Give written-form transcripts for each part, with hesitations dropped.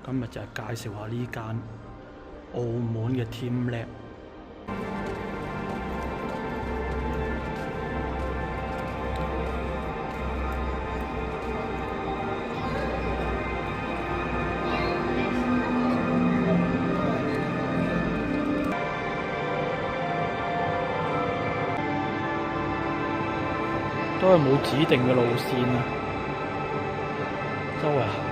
今日就係介紹下呢間澳門嘅 teamLab。都係冇指定嘅路線啊，周圍行。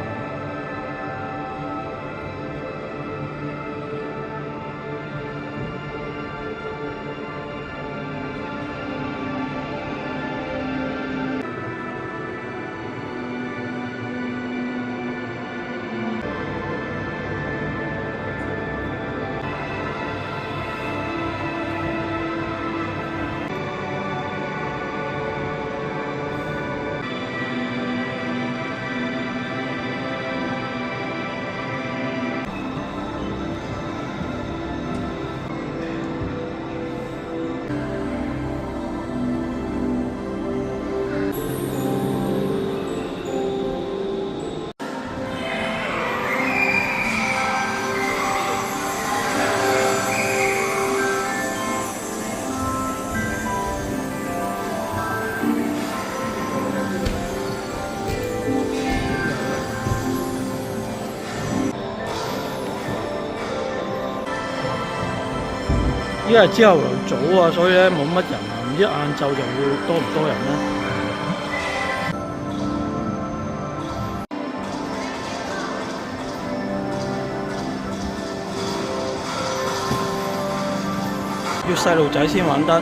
依家係朝頭早啊，所以咧冇乜人啊，唔知晏晝就會多唔多人咧？要細路仔先玩得。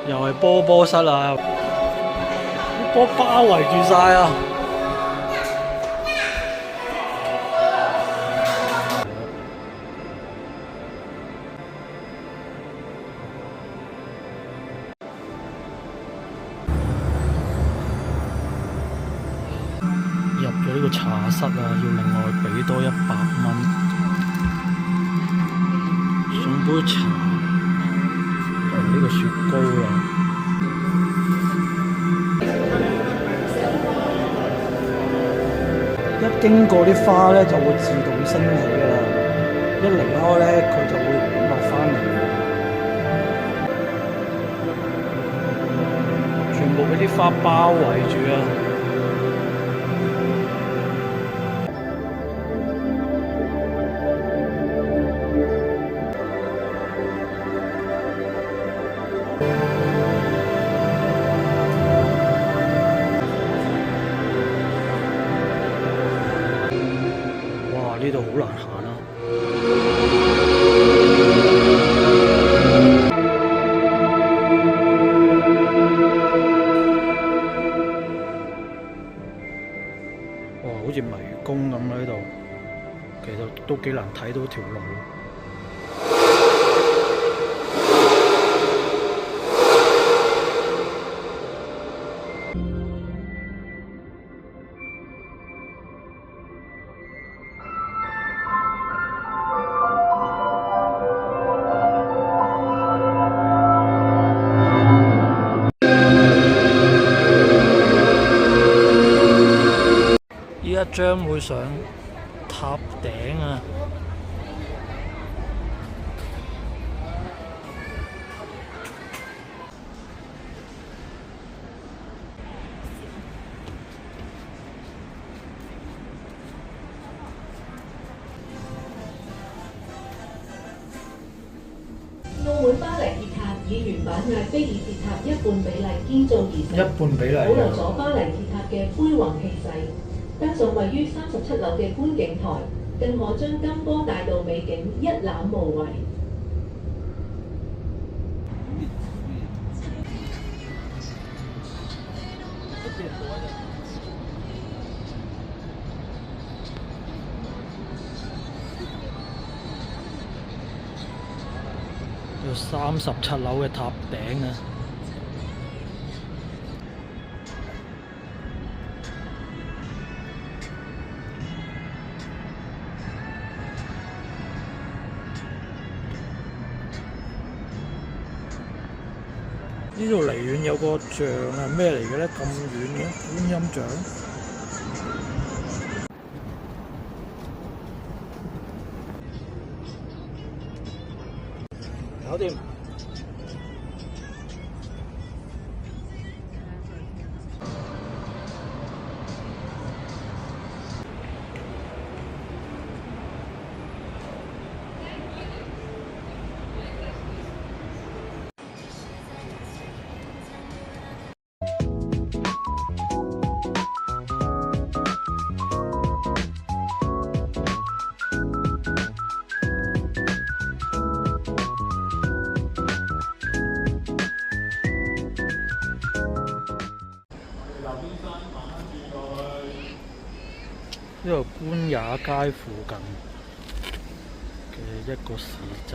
又係波室啊！啲波包圍住晒啊！入咗呢個茶室啊，要另外俾多100蚊，送杯茶。呢個雪糕啊，一經過啲花咧就會自動升起㗎啦，一離開咧佢就會落返嚟，全部俾啲花包圍住啊！呢度好難行啊！哇，好似迷宮咁喺度，其實都幾難睇到條路。依家將會上塔頂啊！澳門巴黎鐵塔以原版艾菲爾鐵塔一半比例建造而成，一半比例保留咗巴黎鐵塔嘅輝煌氣勢。加上位於37樓嘅觀景台，更可將金波大道美景一覽無遺。有37樓嘅塔頂啊！呢度離遠有個像係咩嚟嘅咧？咁遠嘅觀音像，搞掂。呢個官也街附近嘅一個市集。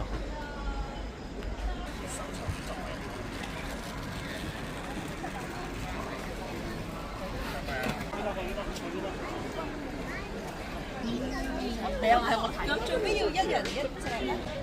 你又係我睇，咁最尾要一人一隻咧。